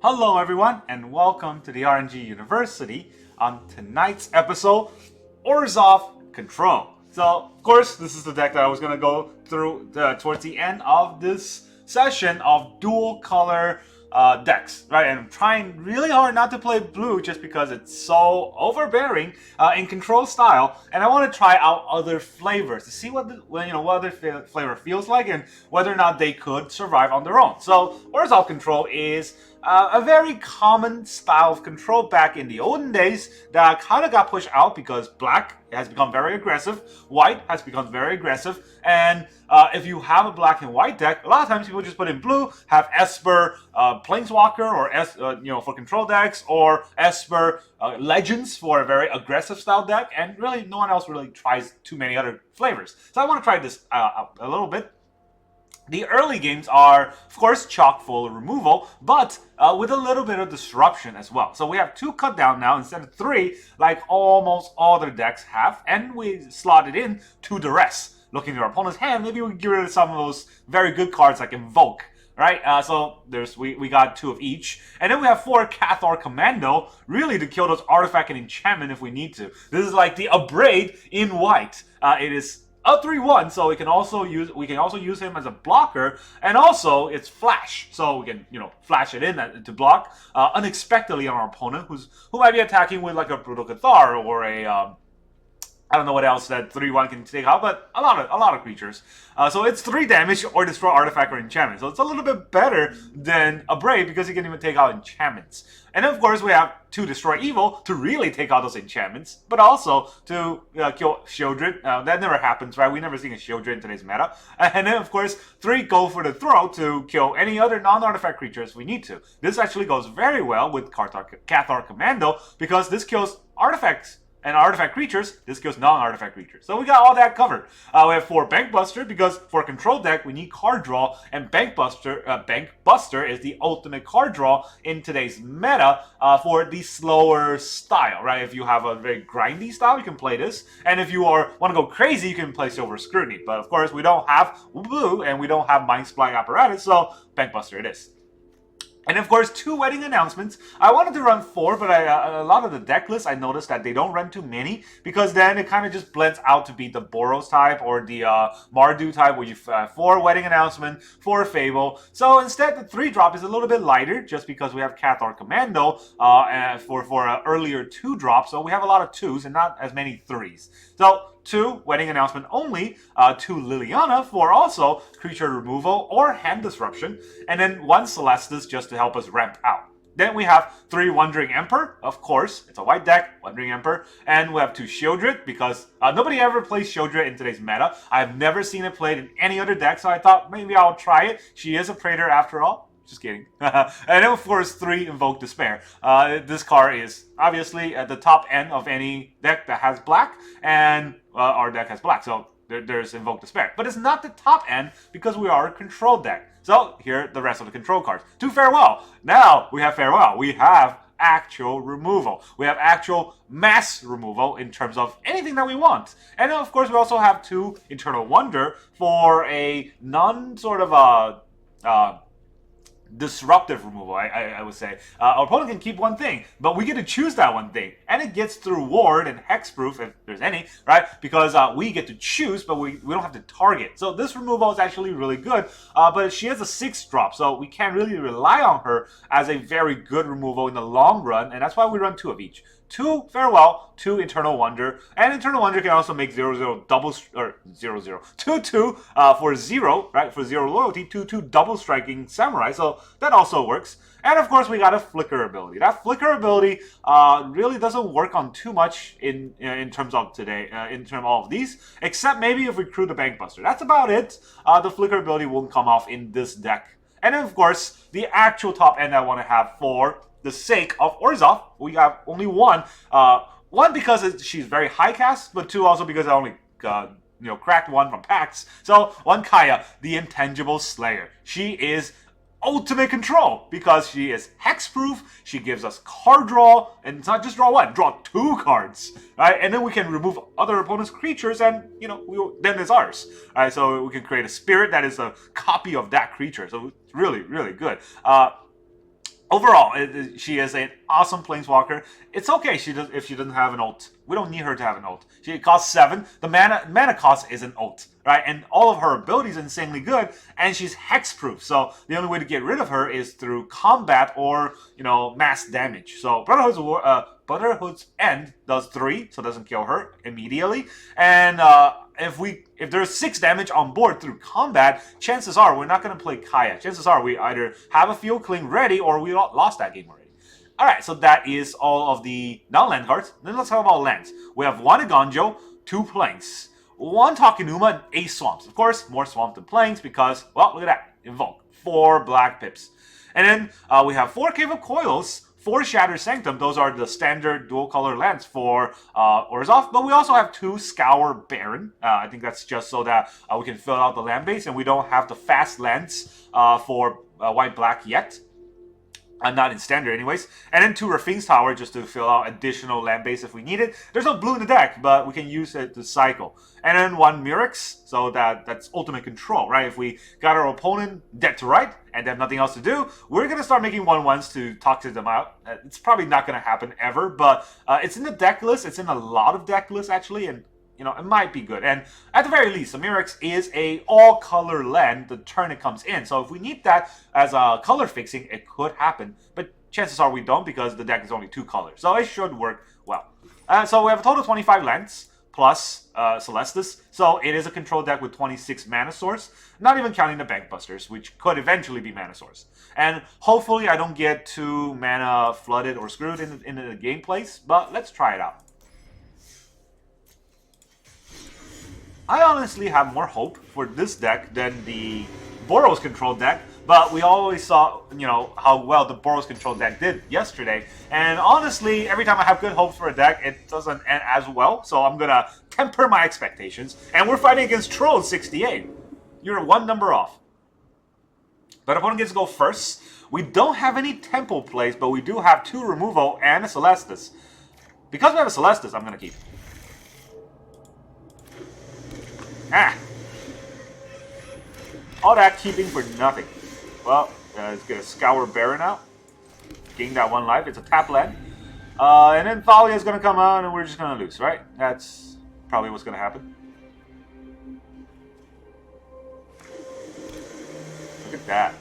Hello everyone and welcome to the RNG University. On tonight's episode, Orzhov Control. So of course this is the deck that I was going to go through towards the end of this session of dual color decks, right? And I'm trying really hard not to play blue just because it's so overbearing in control style, and I want to try out other flavors to see what what other flavor feels like and whether or not they could survive on their own. So Orzhov Control is a very common style of control back in the olden days that kind of got pushed out because black has become very aggressive, white has become very aggressive, and if you have a black and white deck, a lot of times people just put in blue, have Esper Planeswalker or for control decks, or Esper Legends for a very aggressive style deck, and really no one else really tries too many other flavors. So I want to try this out a little bit. The early games are, of course, chock full of removal, but with a little bit of disruption as well. So we have 2 cut down now instead of 3, like almost all their decks have, and we slotted in 2 Duress. Looking at our opponent's hand, maybe we can get rid of some of those very good cards like Invoke, right? So we got 2 of each. And then we have 4 Cathar Commando, really to kill those artifact and enchantment if we need to. This is like the Abrade in white. It is a 3/1, so we can also use him as a blocker, and also it's flash, so we can flash it in to block unexpectedly on our opponent who might be attacking with like a Brutal Cathar or a I don't know what else that 3/1 can take out, but a lot of creatures. So it's 3 damage or destroy artifact or enchantment. So it's a little bit better than a Brave because he can even take out enchantments. And then of course we have 2 destroy evil to really take out those enchantments, but also to kill Shieldred. That never happens, right? We never seen a Shieldred in today's meta. And then of course 3 go for the throw to kill any other non-artifact creatures we need to. This actually goes very well with Cathar Commando because this kills artifacts and artifact creatures. This kills non-artifact creatures. So we got all that covered. We have 4 Bank Buster because for a control deck we need card draw, and Bank Buster is the ultimate card draw in today's meta for the slower style, right? If you have a very grindy style, you can play this, and if you want to go crazy, you can play Silver Scrutiny. But of course, we don't have blue and we don't have Mind Supply Apparatus, so Bank Buster it is. And of course, 2 wedding announcements. I wanted to run 4, but a lot of the deck lists, I noticed that they don't run too many because then it kind of just blends out to be the Boros type or the Mardu type where you have 4 wedding announcement, 4 Fable. So instead, the 3-drop is a little bit lighter just because we have Cathar Commando for an earlier 2-drop. So we have a lot of 2s and not as many 3s. So 2 wedding announcement only, 2 Liliana for also creature removal or hand disruption, and then 1 Celestus just to help us ramp out. Then we have 3 Wandering Emperor, of course, it's a white deck, Wandering Emperor, and we have 2 Shieldred because nobody ever plays Shieldred in today's meta. I've never seen it played in any other deck, so I thought maybe I'll try it. She is a Praetor after all. Just kidding. And then of course 3 Invoke Despair. This card is obviously at the top end of any deck that has black, and our deck has black, so there's Invoke Despair. But it's not the top end because we are a control deck. So here are the rest of the control cards. 2 Farewell. Now we have Farewell. We have actual removal. We have actual mass removal in terms of anything that we want. And then of course we also have 2 Eternal Wonder for a non-sort of disruptive removal, I would say. Our opponent can keep 1 thing, but we get to choose that 1 thing, and it gets through ward and hexproof if there's any, right? Because we get to choose, but we don't have to target. So this removal is actually really good, but she has a 6-drop, so we can't really rely on her as a very good removal in the long run, and that's why we run 2 of each. 2 Farewell, 2 Eternal Wonder, and Eternal Wonder can also make 0/0 double, or 0/0, 2/2 for 0, right? For 0 loyalty, 2/2 double striking Samurai, so that also works. And of course, we got a Flicker ability. That Flicker ability really doesn't work on too much in terms of today, in terms of all of these, except maybe if we crew the Bank Buster. That's about it. The Flicker ability won't come off in this deck. And then of course, the actual top end I want to have for the sake of Orzhov, we have only 1. 1 because she's very high cast, but 2 also because I only cracked 1 from packs. So 1 Kaya, the Intangible Slayer. She is ultimate control because she is hexproof. She gives us card draw, and it's not just draw 1, draw 2 cards, right? And then we can remove other opponent's creatures, and then it's ours, right? So we can create a spirit that is a copy of that creature. So it's really, really good. overall, she is an awesome planeswalker. It's okay if she doesn't have an ult. We don't need her to have an ult. She costs 7. The mana cost is an ult, right? And all of her abilities are insanely good, and she's hexproof. So the only way to get rid of her is through combat or mass damage. So Brotherhood's End does 3, so it doesn't kill her immediately. And if there's 6 damage on board through combat, chances are we're not going to play Kaya. Chances are we either have a Field Cling ready or we lost that game already. Alright, so that is all of the non-land cards. Then let's talk about lands. We have 1 Agonjo, 2 Plains, 1 Takenuma, and 8 Swamps. Of course, more Swamp than Plains because, well, look at that. Invoke. 4 Black Pips. And then we have 4 Cave of Koilos, 4 Shattered Sanctum. Those are the standard dual color lands for Orzhov. But we also have 2 Scoured Barrens. I think that's just so that we can fill out the land base and we don't have the fast lands for white-black yet. Not in standard anyways. And then 2 Rafin's Tower just to fill out additional land base if we need it. There's no blue in the deck, but we can use it to cycle. And then 1 Murex, so that's ultimate control, right? If we got our opponent dead to right and they have nothing else to do, we're going to start making 1/1s to toxic them out. It's probably not going to happen ever, but it's in the deck list. It's in a lot of deck lists actually, and it might be good. And at the very least, the Murex is a all-color land the turn it comes in. So if we need that as a color fixing, it could happen. But chances are we don't because the deck is only 2 colors. So it should work well. So we have a total of 25 lands plus Celestis. So it is a control deck with 26 mana source. Not even counting the Bankbusters, which could eventually be mana source. And hopefully I don't get too mana flooded or screwed in the gameplays. But let's try it out. I honestly have more hope for this deck than the Boros Control deck, but we always saw, how well the Boros Control deck did yesterday. And honestly, every time I have good hopes for a deck, it doesn't end as well, so I'm going to temper my expectations. And we're fighting against Troll 68. You're 1 number off. But opponent gets to go first. We don't have any temple plays, but we do have 2 removal and a Celestis. Because we have a Celestis, I'm going to keep. All that keeping for nothing. Well, let's get a Scoured Barren out. Gain that 1 life. It's a tap land. And then Thalia is going to come out and we're just going to lose, right? That's probably what's going to happen. Look at that.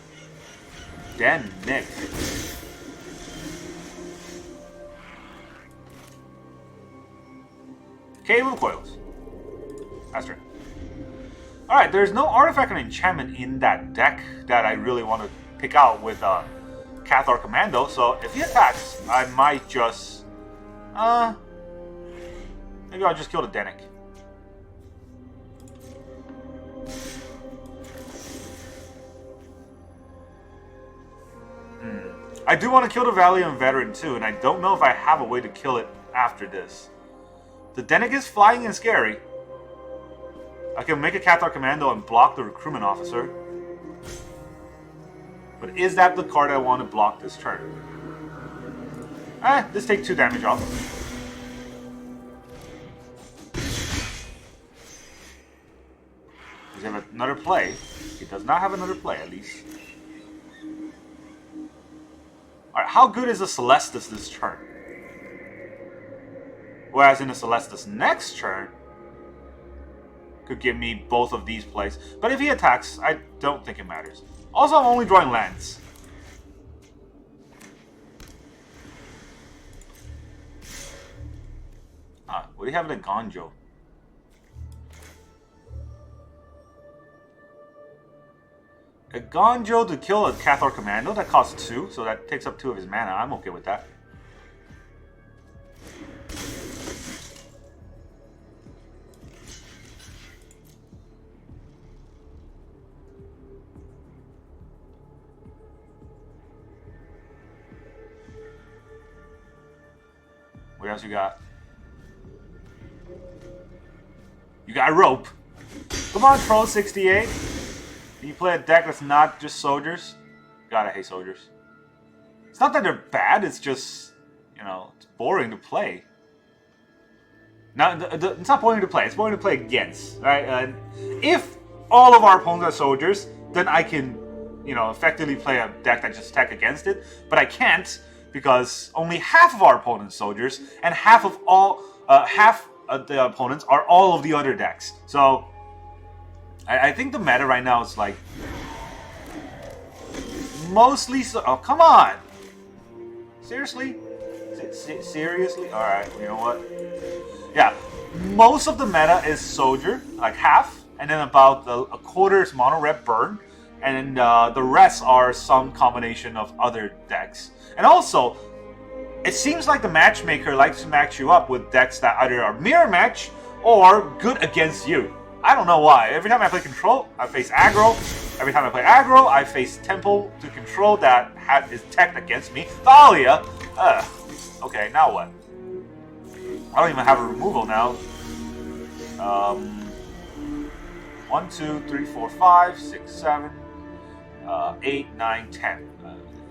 Den Nick. Cave of Koilos. That's right. Alright, there's no artifact and enchantment in that deck that I really want to pick out with Cathar Commando, so if he attacks, I might just... maybe I'll just kill the Denic. I do want to kill the Valiant Veteran too, and I don't know if I have a way to kill it after this. The Denic is flying and scary. I can make a Cathar Commando and block the Recruitment Officer. But is that the card I want to block this turn? Let's take 2 damage off. Does he have another play? He does not have another play, at least. Alright, how good is the Celestis this turn? Whereas in the Celestis next turn, could give me both of these plays. But if he attacks, I don't think it matters. Also, I'm only drawing lands. What do you have in Agonjo? Agonjo to kill a Cathar Commando, that costs 2, so that takes up 2 of his mana. I'm okay with that. What else you got? You got rope. Come on, Troll 68. Can you play a deck that's not just soldiers? God, I hate soldiers. It's not that they're bad, it's just, it's boring to play. It's not boring to play, it's boring to play against, right? If all of our opponents are soldiers, then I can effectively play a deck that just attack against it, but I can't because only half of our opponent's soldiers and half of the opponents are all of the other decks. So I think the meta right now is like mostly. Oh, come on! Seriously? Seriously? All right. You know what? Yeah, most of the meta is soldier, like half, and then about a quarter is mono red burn, and the rest are some combination of other decks. And also, it seems like the matchmaker likes to match you up with decks that either are mirror match or good against you. I don't know why. Every time I play control, I face aggro. Every time I play aggro, I face temple to control that is teched against me. Thalia! Okay, now what? I don't even have a removal now. 1, 2, 3, 4, 5, 6, 7, 8, 9, 10.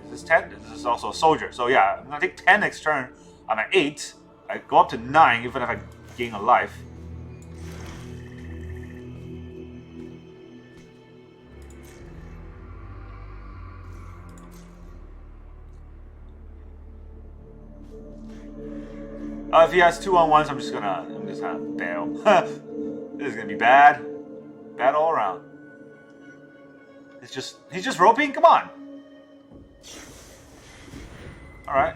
Is this 10? This is also a soldier. So yeah, I'm gonna take 10 next turn. I'm at 8. I go up to 9 even if I gain a life. If he has 2-on-1s, I'm just gonna bail. This is gonna be bad. Bad all around. He's just roping? Come on. Alright.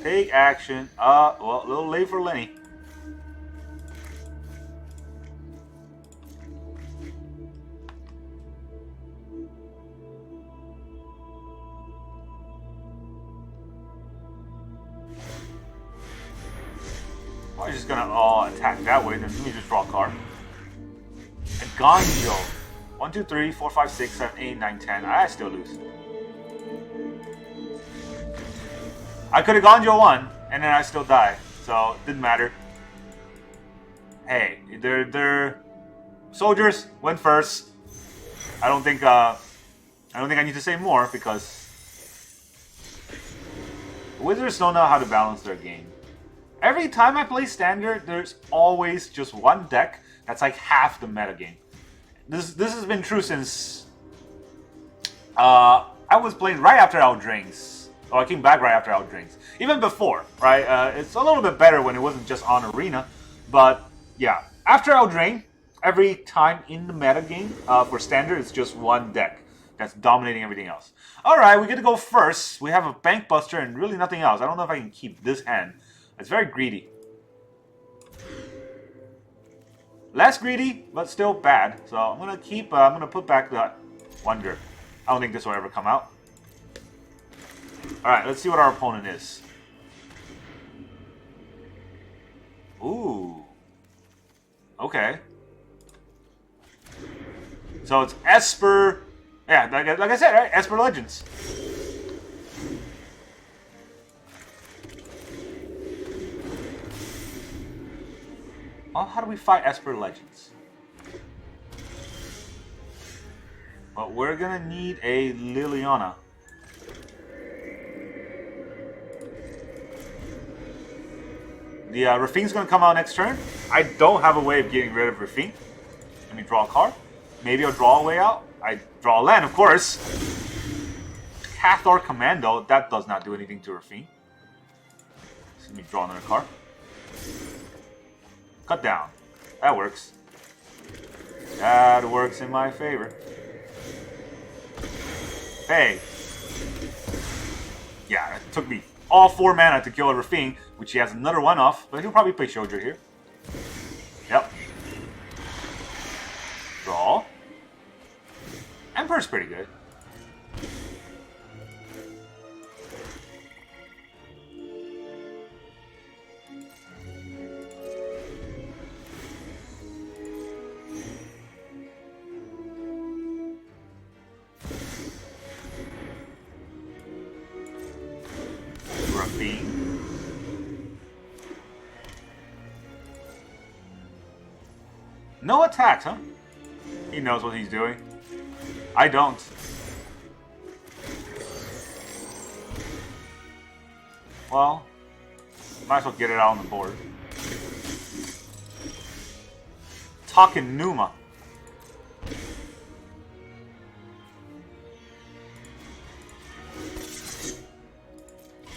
Take action. Well, a little late for Lenny. I'm just gonna attack that way, then let me just draw a card. And Ganjo. 1, 2, 3, 4, 5, 6, 7, 8, 9, 10. I still lose. I could have Ganjo 1, and then I still die. So it didn't matter. Hey, they're soldiers went first. I don't think I need to say more because Wizards don't know how to balance their game. Every time I play Standard, there's always just one deck that's like half the metagame. This has been true since I was playing right after Eldraines. Oh, I came back right after Eldraines. Even before, right? It's a little bit better when it wasn't just on Arena. But yeah, after Eldraine, every time in the metagame for Standard, it's just one deck that's dominating everything else. Alright, we get to go first. We have a Bank Buster and really nothing else. I don't know if I can keep this hand. It's very greedy. Less greedy, but still bad. So I'm gonna keep. I'm gonna put back the Wonder. I don't think this will ever come out. All right, let's see what our opponent is. Ooh. Okay. So it's Esper. Yeah, like I said, right? Esper Legends. Oh, how do we fight Esper Legends? Well, we're gonna need a Liliana. The Rafine's gonna come out next turn. I don't have a way of getting rid of Rafine. Let me draw a card. Maybe I'll draw a way out. I draw a land, of course. Cathar Commando. That does not do anything to Rafine. So let me draw another card. Cut down. That works. That works in my favor. Hey. Yeah, it took me all 4 mana to kill a Rafine, which he has another one off, but he'll probably play Shoulder here. Yep. Draw. Emperor's pretty good. No attacks, huh? He knows what he's doing. I don't. Well, might as well get it out on the board. Talking Numa.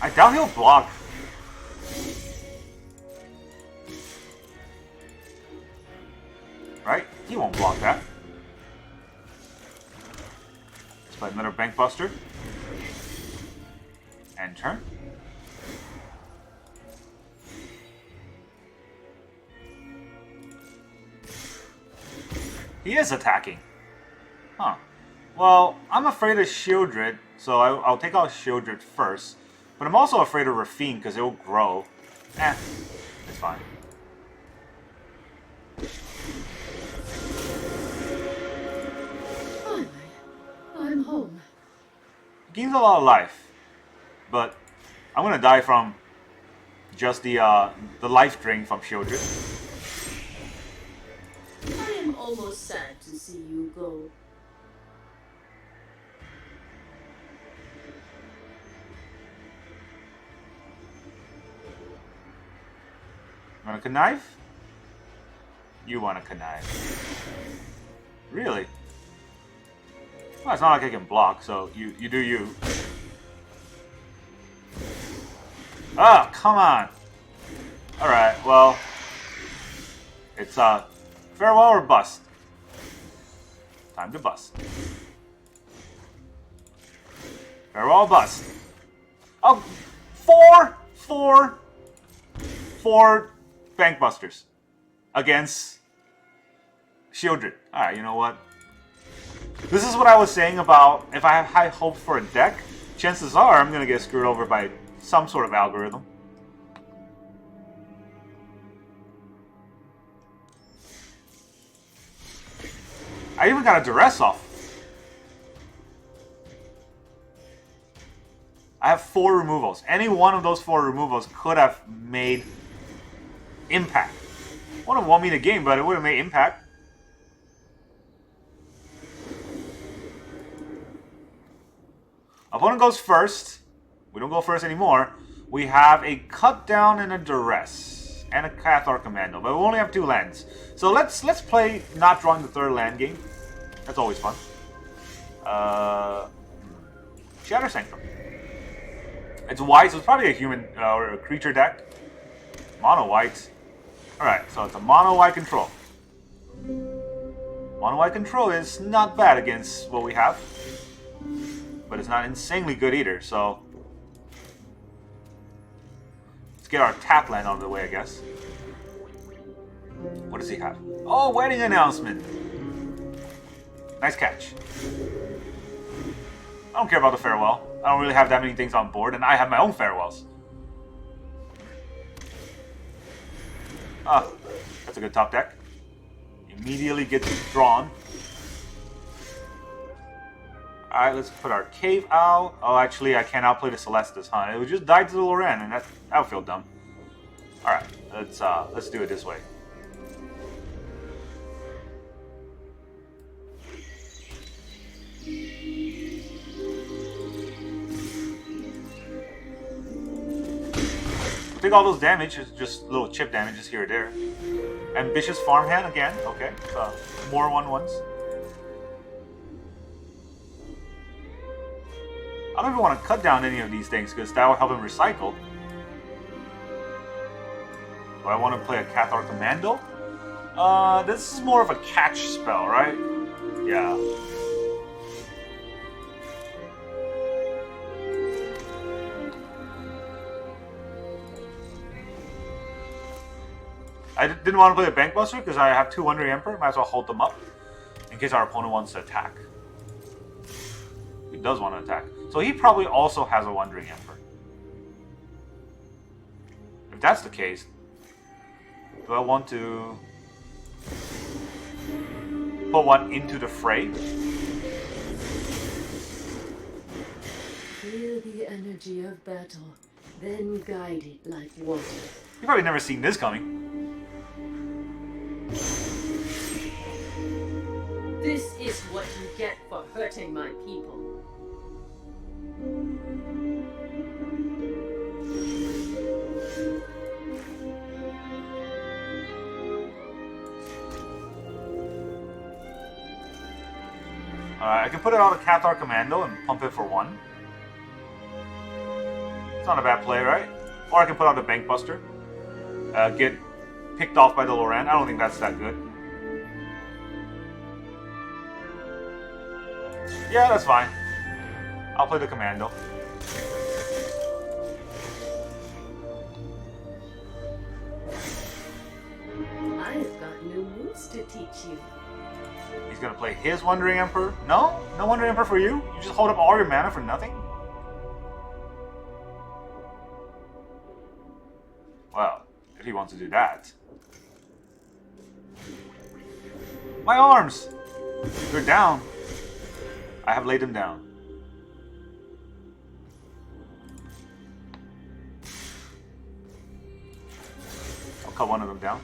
I doubt he'll block. Right? He won't block that. Let's play another Bank Buster. And turn. He is attacking. Huh. Well, I'm afraid of Shieldred, so I'll take out Shieldred first. But I'm also afraid of Rafine because it will grow. It's fine. Finally, I'm home. Gains a lot of life, but I'm gonna die from just the life drain from Shieldred. I am almost sad to see you go. Want to connive? You want to connive. Really? Well, it's not like I can block, so you do you. Ah, come on! Alright, well... It's, farewell or bust? Time to bust. Farewell or bust. Oh, four Bank Busters against Shieldred. Alright, you know what? This is what I was saying about if I have high hopes for a deck, chances are I'm gonna get screwed over by some sort of algorithm. I even got a Duress off. I have 4 removals. Any one of those 4 removals could have made impact. Would have won me the game, but it would have made impact. Opponent goes first. We don't go first anymore. We have a cut down and a Duress and a Cathar Commando, but we only have 2 lands. So let's play not drawing the 3rd land game. That's always fun. Shatter Sanctum. It's white, so it's probably a human or a creature deck. Mono white. Alright, so it's a mono white control. Mono white control is not bad against what we have, but it's not insanely good either, so let's get our tap land out of the way, I guess. What does he have? Oh, wedding announcement! Nice catch. I don't care about the farewell. I don't really have that many things on board, and I have my own farewells. Ah, that's a good top deck. Immediately gets drawn. Alright, let's put our cave out. Oh, actually, I can't outplay the Celestis, huh? It would just die to the Loran, and that would feel dumb. Alright, let's do it this way. Take all those damage, it's just little chip damages here or there. Ambitious farmhand again, okay. More 1/1s. I don't even want to cut down any of these things because that will help him recycle. Do I want to play a Cathar Commando? This is more of a catch spell, right? Yeah. I didn't want to play a Bank Buster because I have 2 Wandering Emperor. Might as well hold them up in case our opponent wants to attack. He does want to attack. So he probably also has a Wandering Emperor. If that's the case, do I want to put one into the fray? Feel the energy of battle, then guide it like water. You've probably never seen this coming. This is what you get for hurting my people. I can put it on a Cathar Commando and pump it for 1. It's not a bad play, right? Or I can put out a Bank Buster. Get picked off by the Loran. I don't think that's that good. Yeah, that's fine. I'll play the Commando. I've got new moves to teach you. He's gonna play his Wandering Emperor? No? No Wandering Emperor for you? You just hold up all your mana for nothing? Well, if he wants to do that. My arms! They're down. I have laid them down. I'll cut one of them down.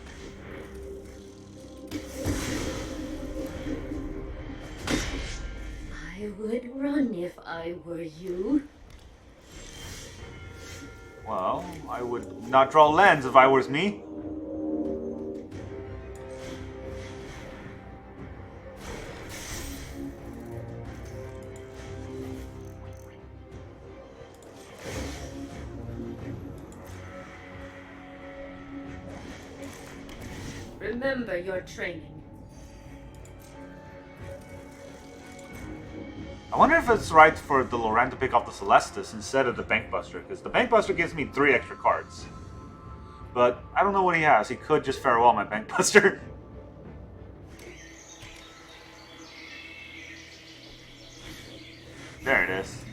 I would run if I were you. Well, I would not draw lands if I was me. Remember your training. I wonder if it's right for the Loran to pick off the Celestis instead of the Bankbuster, because the Bankbuster gives me 3 extra cards. But I don't know what he has. He could just farewell my Bankbuster. There it is.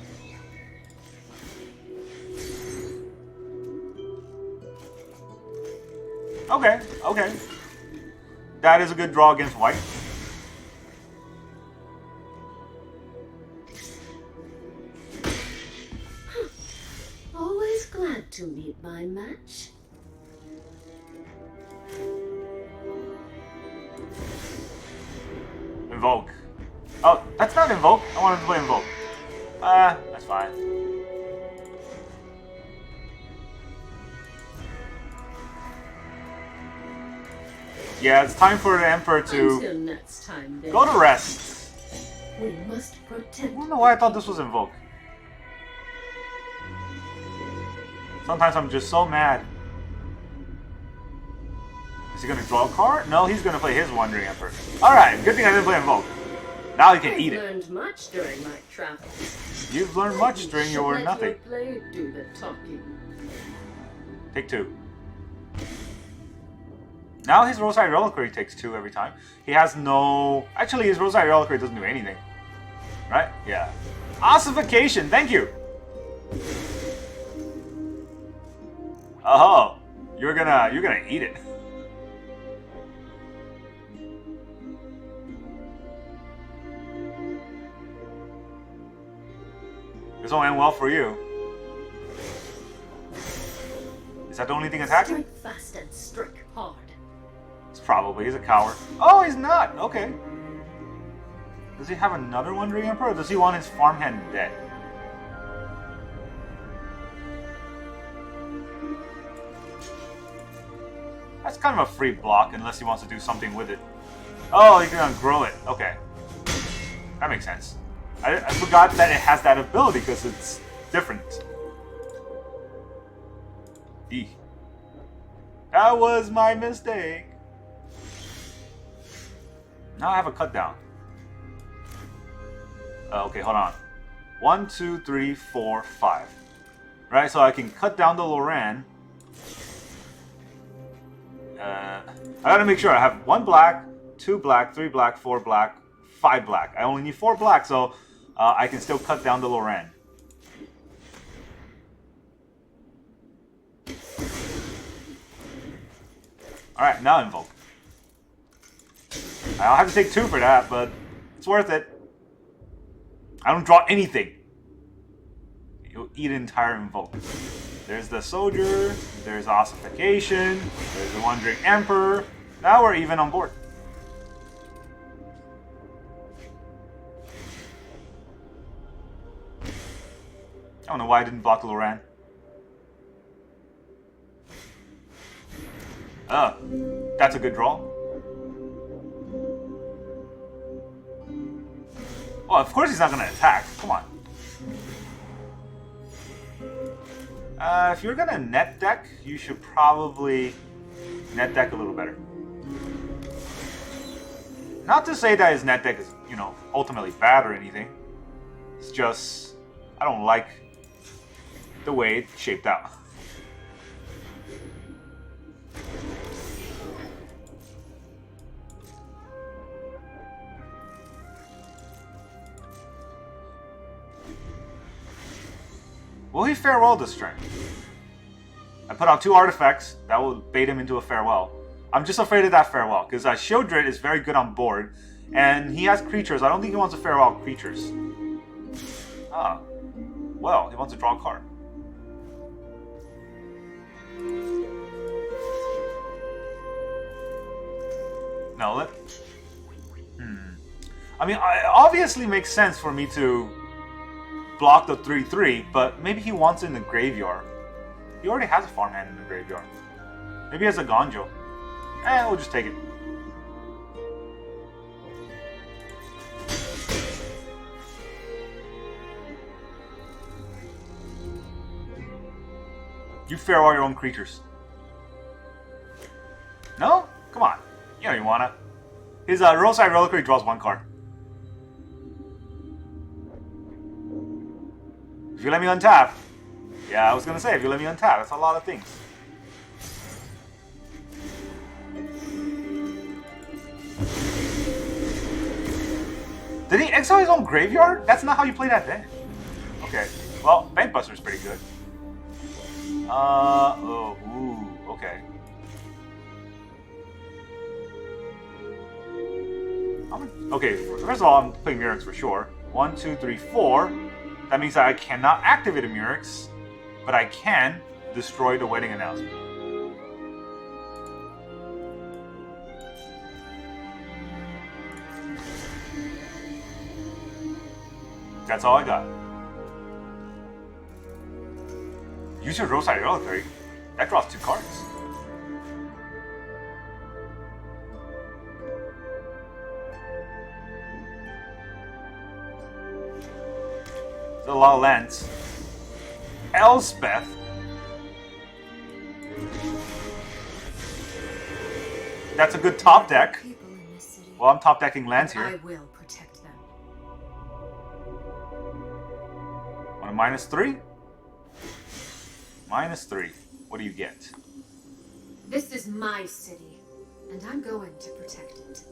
Okay, okay. That is a good draw against white. Always glad to meet my match. Invoke. Oh, that's not Invoke. I wanted to play Invoke. That's fine. Yeah, it's time for the Emperor to Until next time, then. go to rest. We must protect. I don't know why I thought this was Invoke. Sometimes I'm just so mad. Is he gonna draw a card? No, he's gonna play his Wandering Emperor. Alright, good thing I didn't play Invoke. Now he can eat I've it. learned much during my travels. You've learned much during your Let nothing. your blade do the talking. Take 2. Now his Rosary Reliquary takes 2 every time. He has no... Actually, his Rosary Reliquary doesn't do anything. Right? Yeah. Ossification! Thank you! Oh, you're gonna eat it. This won't end well for you. Is that the only thing attacking? Strike fast and strike hard. It's probably. He's a coward. Oh, he's not. Okay. Does he have another Wandering Emperor, or does he want his farmhand dead? That's kind of a free block, unless he wants to do something with it. Oh, he can grow it. Okay. That makes sense. I forgot that it has that ability, because it's different. Eek. That was my mistake. Now I have a cut down. Okay, hold on. 1, 2, 3, 4, 5. Right, so I can cut down the Loran. I gotta make sure I have 1 black, 2 black, 3 black, 4 black, 5 black. I only need 4 black, so I can still cut down the Loran. Alright, now Invoke. I'll have to take 2 for that, but it's worth it. I don't draw anything. You'll eat an entire Invoke. There's the Soldier, there's Ossification, there's the Wandering Emperor. Now we're even on board. I don't know why I didn't block the Loran. That's a good draw. Oh, of course he's not gonna attack. Come on. If you're gonna net deck, you should probably net deck a little better. Not to say that his net deck is, you know, ultimately bad or anything. It's just, I don't like the way it shaped out. Will he farewell this turn? I put out 2 artifacts. That will bait him into a farewell. I'm just afraid of that farewell, because Shieldred is very good on board, and he has creatures. I don't think he wants to farewell creatures. Ah. Well, he wants to draw a card. No, let... I mean, it obviously makes sense for me to block the 3/3, but maybe he wants it in the graveyard. He already has a farmhand in the graveyard. Maybe he has a Gonjo. We'll just take it. You farewell your own creatures. No? Come on. You know you wanna. His Roadside Reliquary draws 1 card. If you let me untap. Yeah, I was gonna say, if you let me untap, that's a lot of things. Did he exile his own graveyard? That's not how you play that then. Okay. Well, Bankbuster's pretty good. Okay. Okay, first of all, I'm playing Murex for sure. 1, 2, 3, 4. That means that I cannot activate a Murex, but I can destroy the wedding announcement. That's all I got. Use your Roadside Reliquary. That draws 2 cards. There's a lot of lands. Elspeth. That's a good top deck. Well, I'm top decking lands here. I will protect them. On a -3? -3. What do you get? This is my city, and I'm going to protect it.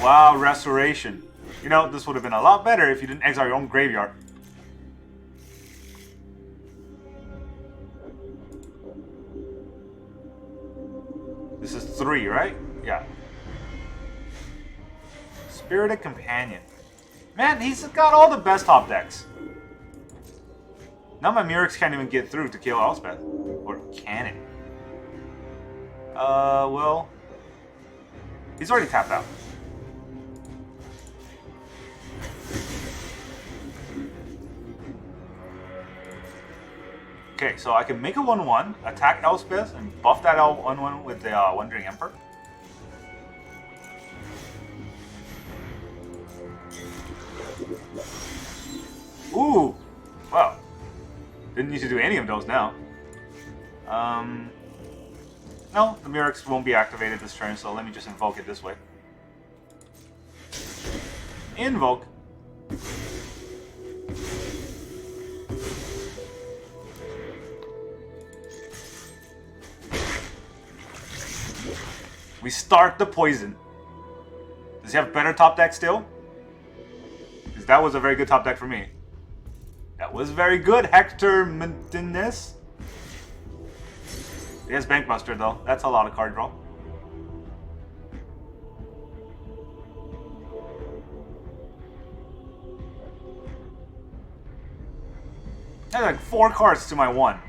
Wow, Restoration. You know, this would have been a lot better if you didn't exile your own graveyard. This is 3, right? Yeah. Spirited Companion. Man, he's got all the best top decks. Now my Murex can't even get through to kill Elspeth. Or can it? Well... He's already tapped out. Okay, so I can make a 1/1, attack Elspeth, and buff that 1/1 with the Wandering Emperor. Ooh! Wow. Didn't need to do any of those now. No, the Murex won't be activated this turn, so let me just invoke it this way. Invoke. We start the poison. Does he have better top deck still? Because that was a very good top deck for me. That was very good, Hector Martinez. He has Bankbuster though. That's a lot of card draw. That's like 4 cards to my 1.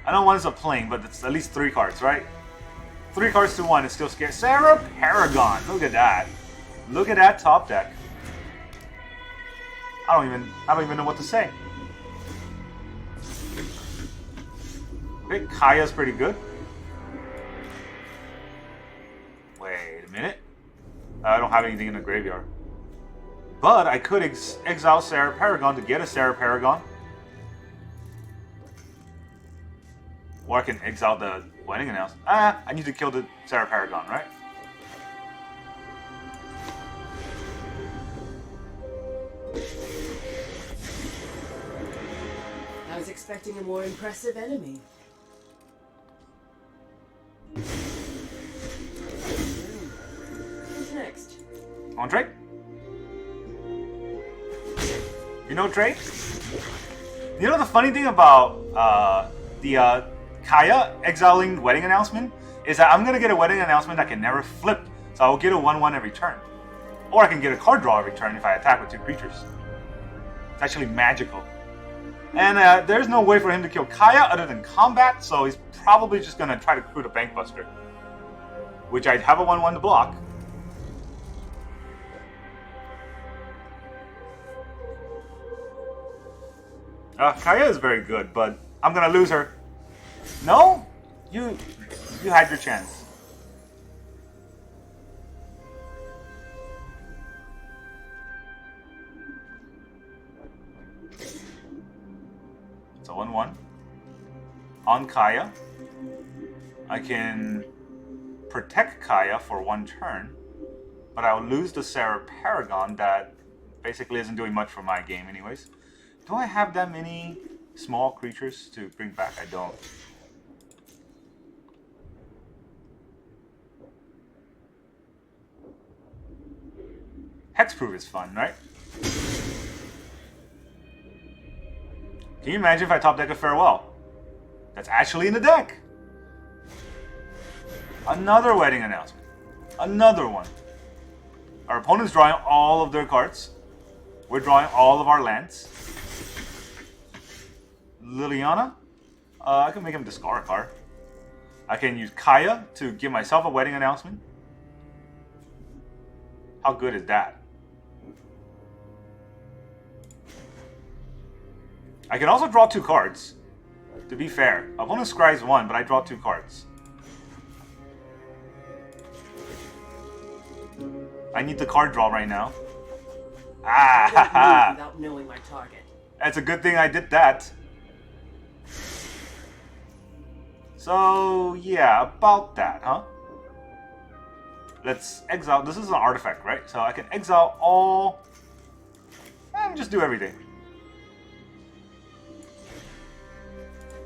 I know 1 is a playing, but it's at least 3 cards, right? 3 cards to 1 is still scary. Sarah Paragon. Look at that. Look at that top deck. I don't even know what to say. Okay, Kaya's pretty good. Wait a minute. I don't have anything in the graveyard. But I could exile Sarah Paragon to get a Sarah Paragon. Or I can exile the wedding announcement. I need to kill the Sarah Paragon, right? I was expecting a more impressive enemy. Who's next? On trade? You know trade? You know the funny thing about the Kaya exiling wedding announcement is that I'm gonna get a wedding announcement that can never flip. So I will get a 1/1 every turn. Or I can get a card draw every turn if I attack with 2 creatures. It's actually magical. And there's no way for him to kill Kaya other than combat, so he's probably just gonna try to recruit a Bankbuster. Which I have a 1/1 to block. Kaya is very good, but I'm gonna lose her. No? You had your chance. It's a 1/1. On Kaya, I can protect Kaya for 1 turn, but I'll lose the Sarah Paragon that basically isn't doing much for my game anyways. Do I have that many small creatures to bring back? I don't. Hexproof is fun, right? Can you imagine if I top deck a Farewell? That's actually in the deck! Another wedding announcement. Another one. Our opponent's drawing all of their cards. We're drawing all of our lands. Liliana? I can make him discard a card. I can use Kaya to give myself a wedding announcement. How good is that? I can also draw 2 cards. To be fair, opponent scries 1, but I draw 2 cards. I need the card draw right now. Ah, without knowing my target. That's a good thing I did that. So, yeah, about that, huh? Let's exile. This is an artifact, right? So I can exile all and just do everything.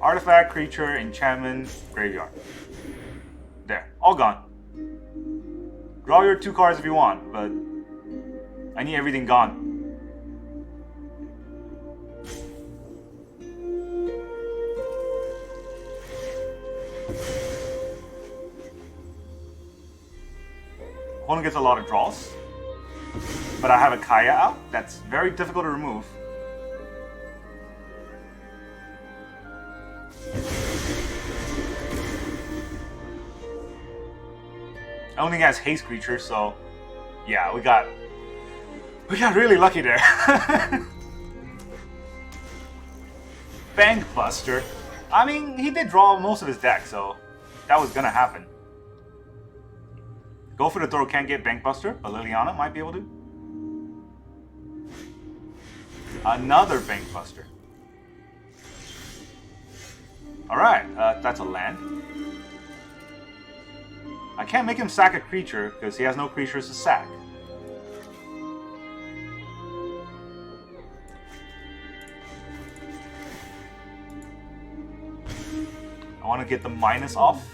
Artifact, creature, enchantment, graveyard. There, all gone. Draw your 2 cards if you want, but I need everything gone. Opponent gets a lot of draws, but I have a Kaya out. That's very difficult to remove. I don't think it has haste creature, so yeah, we got really lucky there. Bankbuster. I mean, he did draw most of his deck, so that was gonna happen. Go for the throw, can't get Bankbuster, but Liliana might be able to. Another Bankbuster. Alright, that's a land. I can't make him sack a creature because he has no creatures to sack. I want to get the minus off.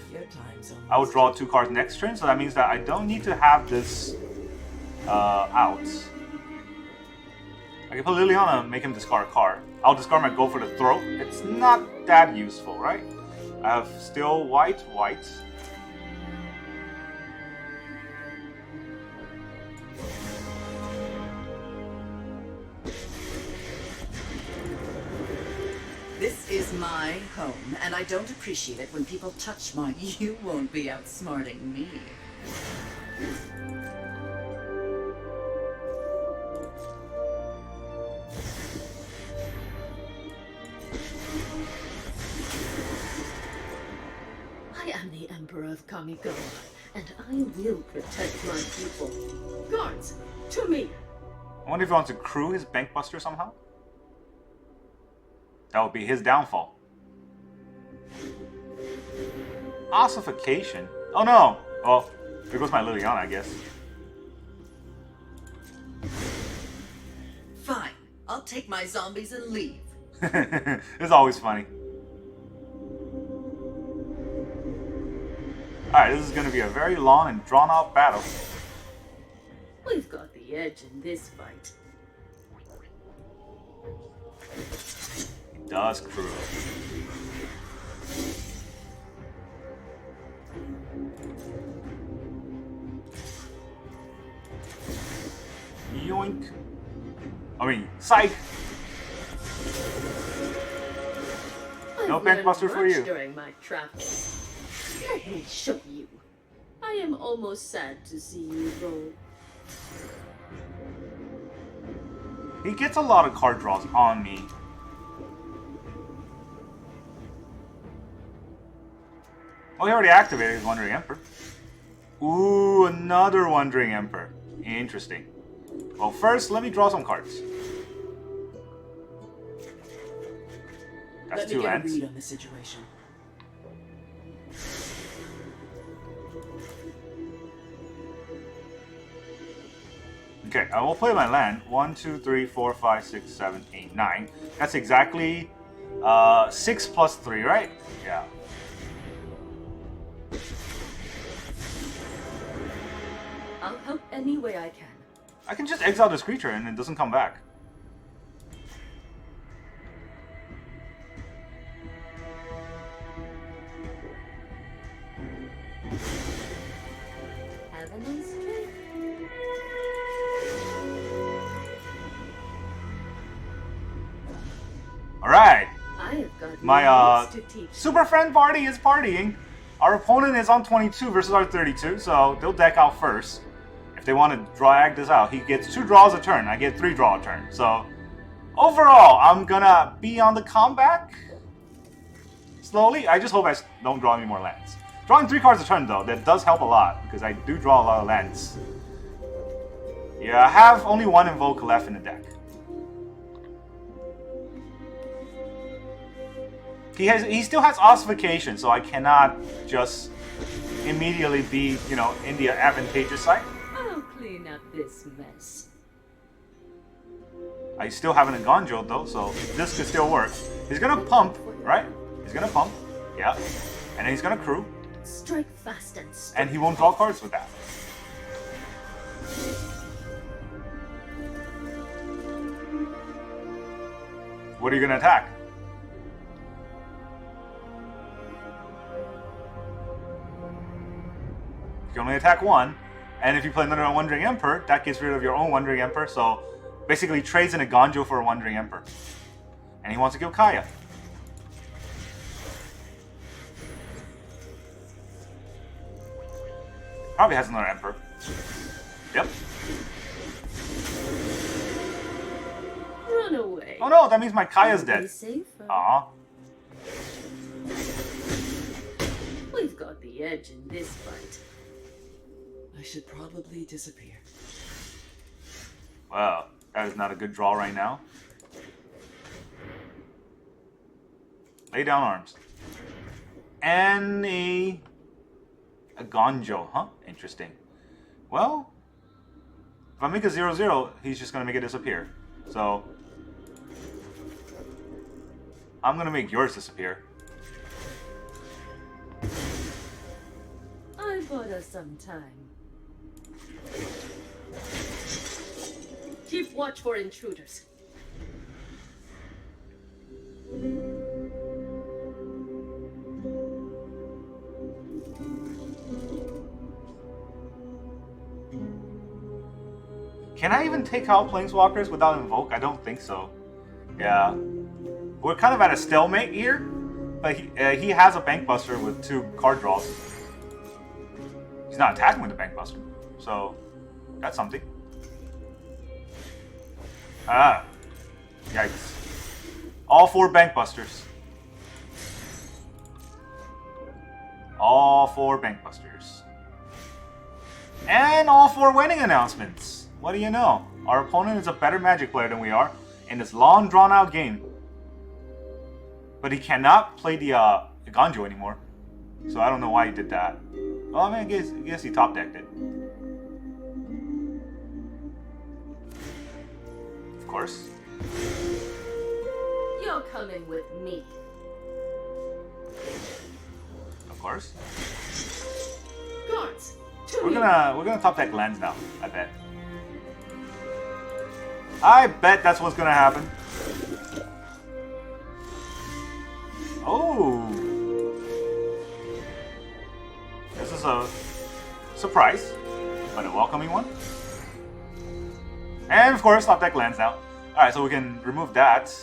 I will draw 2 cards next turn, so that means that I don't need to have this out. I can put Liliana and make him discard a card. I'll discard my go for the throw. It's not that useful, right? I have still white. This is my home, and I don't appreciate it when people touch mine. You won't be outsmarting me. I am the Emperor of Kamigawa, and I will protect my people. Guards, to me! I wonder if he wants to crew his Bankbuster somehow? That would be his downfall. Ossification? Oh no! Well, there goes my Liliana, I guess. Fine. I'll take my zombies and leave. It's always funny. Alright, this is going to be a very long and drawn-out battle. We've got the edge in this fight. He does crew. Yoink. I mean, psych! No I've learned Bankbuster for much you. during my travels. Let me show you. I am almost sad to see you go. He gets a lot of card draws on me. Oh, he already activated his Wandering Emperor. Ooh, another Wandering Emperor. Interesting. Well, first, let me draw some cards. That's Let me two get a lands. read on the situation. Okay, I will play my land. 1, 2, 3, 4, 5, 6, 7, 8, 9. That's exactly 6 plus 3, right? Yeah. I'll help any way I can. I can just exile this creature and it doesn't come back. Have a nice trip. Alright. I have got My lots to teach. super friend party is partying. Our opponent is on 22 versus our 32, so they'll deck out first. If they want to drag this out, he gets 2 draws a turn. I get 3 draw a turn. So overall, I'm gonna be on the comeback slowly. I just hope I don't draw any more lands. Drawing 3 cards a turn though, that does help a lot because I do draw a lot of lands. Yeah, I have only 1 Invoke left in the deck. He still has Ossification, so I cannot just immediately be, you know, in the advantageous side. I'll clean up this mess. I still have an Agonjo though, so this could still work. He's gonna pump, right? He's gonna pump, yeah. And then he's gonna crew, Strike fast and strike. and he won't draw cards with that. What are you gonna attack? You can only attack 1, and if you play another Wandering Emperor, that gets rid of your own Wandering Emperor, so basically trades an Agonjo for a Wandering Emperor. And he wants to kill Kaya. Probably has another Emperor. Yep. Run away. Oh no, that means my Kaya's Be dead. safer. Aw. We've got the edge in this fight. I should probably disappear. Well, that is not a good draw right now. Lay down arms. And a Gonjo, huh? Interesting. Well, if I make a 0/0, he's just gonna make it disappear. So I'm gonna make yours disappear. I bought us some time. Keep watch for intruders. Can I even take out Planeswalkers without Invoke? I don't think so. Yeah. We're kind of at a stalemate here, but he has a Bankbuster with 2 card draws. He's not attacking with the Bankbuster, so that's something. Ah. Yikes. All 4 Bankbusters. All 4 Bankbusters. And all 4 wedding announcements. what do you know? Our opponent is a better Magic player than we are in this long, drawn-out game. But he cannot play the Ganjo anymore. So I don't know why he did that. Well, I mean, I guess he top-decked it. Of course. You're coming with me. Of course. Guards, to We're me. gonna top-deck lands now, I bet. I bet that's what's gonna happen. Oh! This is a surprise, but a welcoming one. And of course, top deck lands now. Alright, so we can remove that.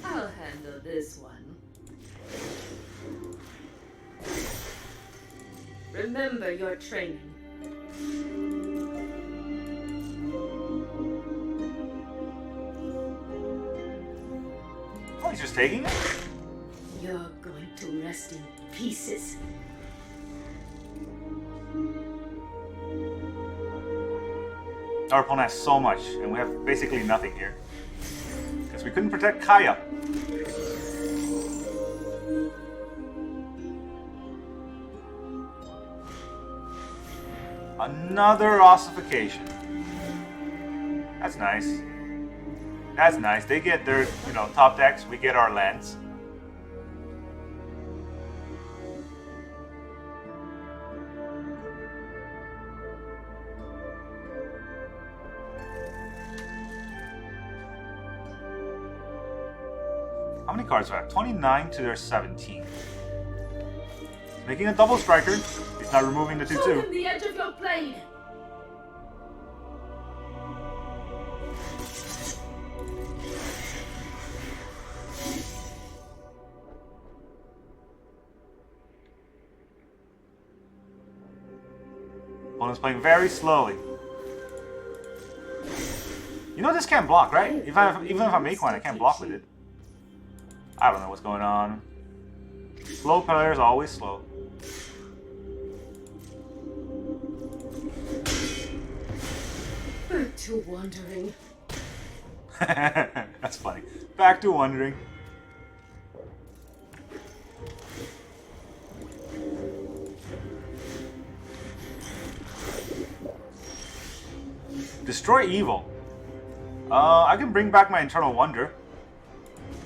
I'll handle this one. Remember your training. Oh, he's just taking it? You're going to rest in pieces. Our opponent has so much, and we have basically nothing here. Because we couldn't protect Kaya. Another ossification. That's nice. That's nice. They get their, top decks. We get our lands. How many cards do I have? 29 to their 17. Making a double striker. He's not removing the 2-2. Sharpen the edge of your blade. Opponent's playing very slowly. You know this can't block, right? Even if I make one, I can't block with it. I don't know what's going on. Slow players always slow. Back to wandering. That's funny. Back to wondering. Destroy evil. I can bring back my Internal Wonder.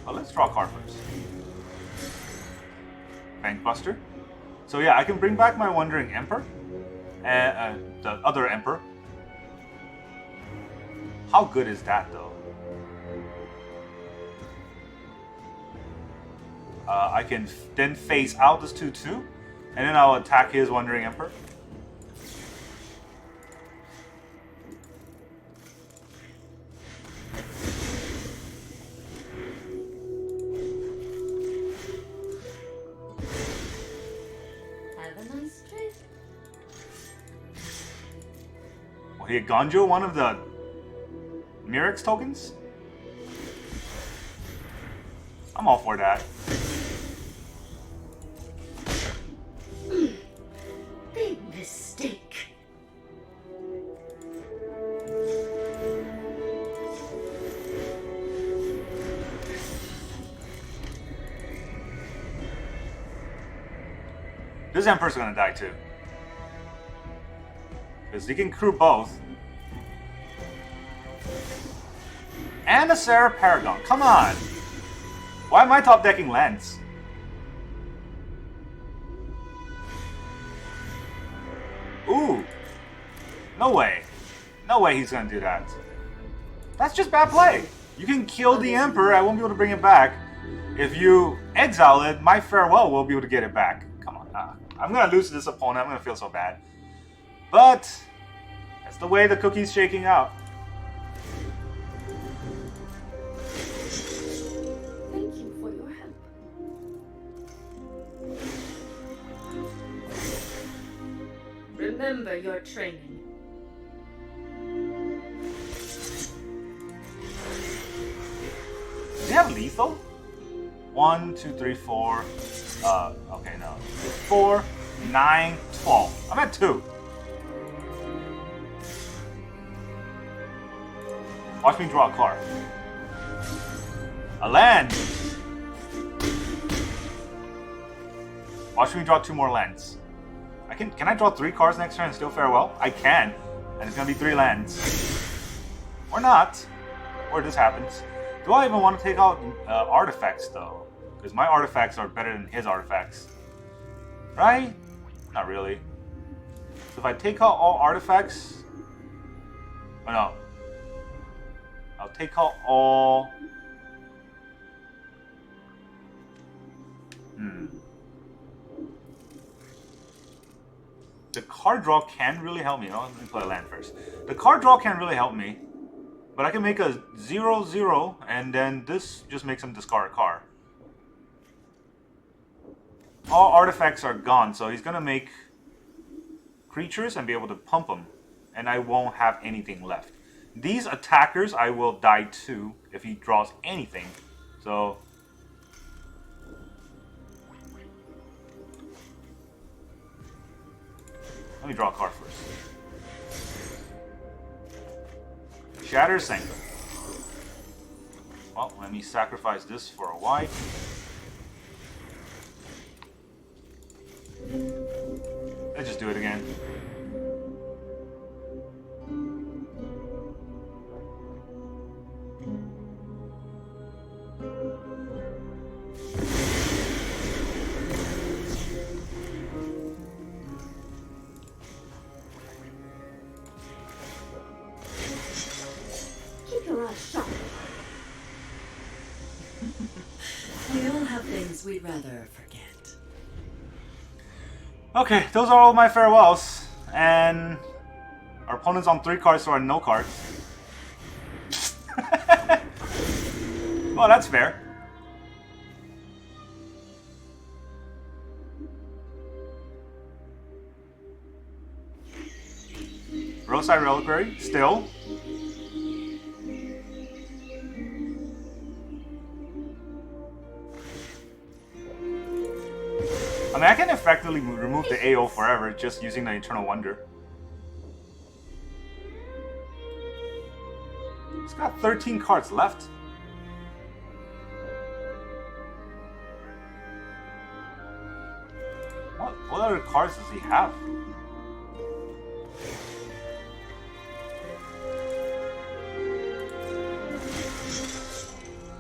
But let's draw a card first. Bankbuster. So yeah, I can bring back my Wandering Emperor. And the other Emperor. How good is that, though? I can then phase out this 2-2, and then I'll attack his Wandering Emperor. Have a nice trip. Will he Ganjo one of the Mirrex tokens? I'm all for that. Big mistake. This Emperor's gonna die too. Because he can crew both. And a Sarah Paragon. Come on! Why am I top decking lands? Ooh! No way. No way he's gonna do that. That's just bad play. You can kill the Emperor, I won't be able to bring it back. If you exile it, my farewell will be able to get it back. Come on. I'm gonna lose to this opponent, I'm gonna feel so bad. But that's the way the cookie's shaking out. Thank you for your help. Remember your training. Does he have lethal? 1, 2, 3, 4. Okay, no. 4, 9, 12. I'm at 2. Watch me draw a card. A land. Watch me draw 2 more lands. Can I draw 3 cards next turn and still fare well? I can. And it's gonna be 3 lands. Or not. Or this happens. Do I even want to take out artifacts though? Because my artifacts are better than his artifacts. Right? Not really. So if I take out all artifacts... Oh no. I'll take out all... The card draw can really help me. Oh, let me play a land first. The card draw can really help me. But I can make a 0/0, and then this just makes him discard a card. All artifacts are gone, so he's gonna make creatures and be able to pump them. And I won't have anything left. These attackers, I will die to if he draws anything. So... let me draw a card first. Shatter Sanctum. Well, let me sacrifice this for a white. Let's just do it again. We all have things we'd rather forget. Okay, those are all my farewells. And our opponent's on 3 cards, so I no cards. Well, that's fair. Roadside Reliquary, still. I mean, I can effectively remove the AO forever just using the Eternal Wonder. He's got 13 cards left. What other cards does he have?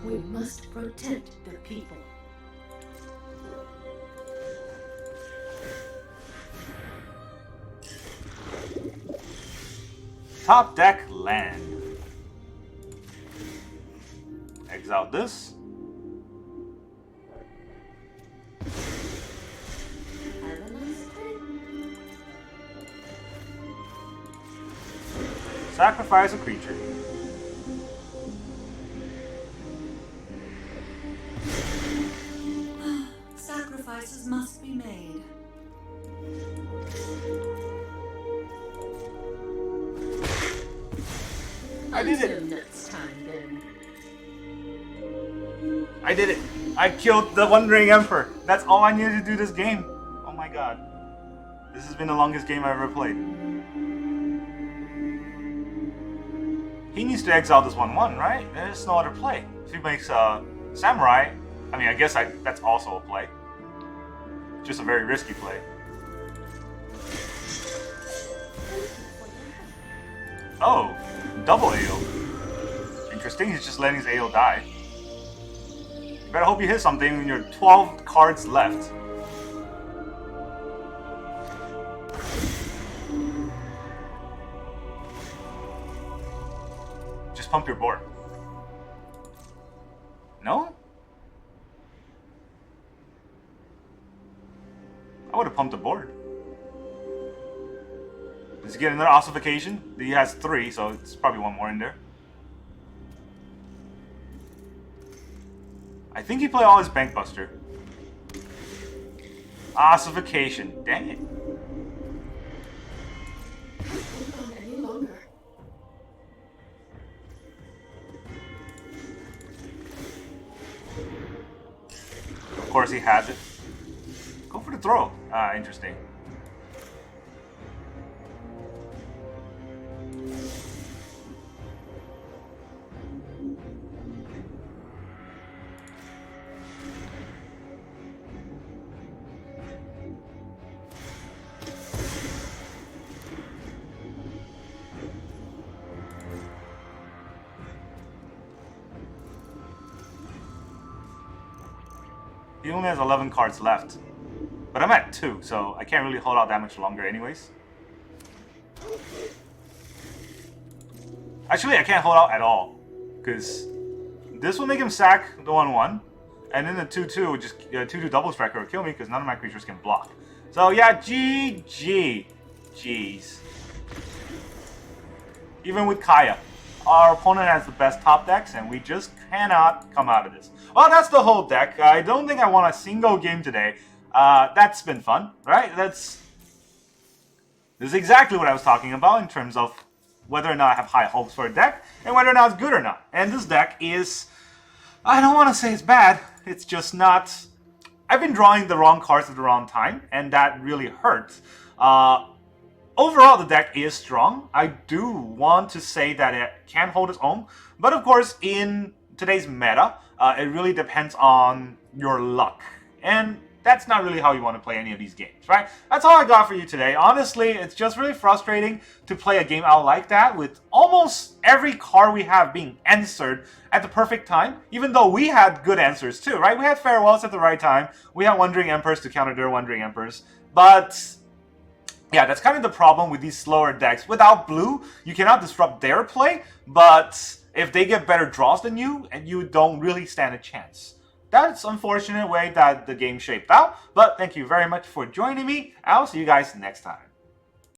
We must protect the people. Top deck land. Exile this. Sacrifice a creature. Sacrifices must be made. I did it! Until next time, then. I did it! I killed the Wandering Emperor! That's all I needed to do this game! Oh my god. This has been the longest game I've ever played. He needs to exile this 1/1, right? There's no other play. If he makes Samurai, I mean, I guess that's also a play. Just a very risky play. Oh, double AO. Interesting, he's just letting his AO die. You better hope you hit something when you're 12 cards left. Just pump your board. No? I would have pumped the board. Does he get another ossification? He has 3, so it's probably one more in there. I think he played all his Bankbuster. Ossification. Dang it. Not any longer. course he has it. Go for the throw. Interesting. He only has 11 cards left. But I'm at 2, so I can't really hold out that much longer anyways. Actually, I can't hold out at all. Because this will make him sack the 1-1. And then the 2-2 would just 2-2 double striker will kill me because none of my creatures can block. So yeah, GG. Jeez. Even with Kaya, our opponent has the best top decks, and we just cannot come out of this. Well, that's the whole deck. I don't think I won a single game today. That's been fun, right? This is exactly what I was talking about in terms of whether or not I have high hopes for a deck, and whether or not it's good or not. And this deck is, I don't want to say it's bad, it's just not... I've been drawing the wrong cards at the wrong time, and that really hurts. Overall, the deck is strong. I do want to say that it can hold its own. But of course, in today's meta, it really depends on your luck. And that's not really how you want to play any of these games, right? That's all I got for you today. Honestly, it's just really frustrating to play a game out like that with almost every card we have being answered at the perfect time, even though we had good answers too, right? We had Farewells at the right time. We had Wandering Emperors to counter their Wandering Emperors. But yeah, that's kind of the problem with these slower decks. Without blue, you cannot disrupt their play, but if they get better draws than you, and you don't really stand a chance. That's unfortunate way that the game shaped out, but thank you very much for joining me. I'll see you guys next time.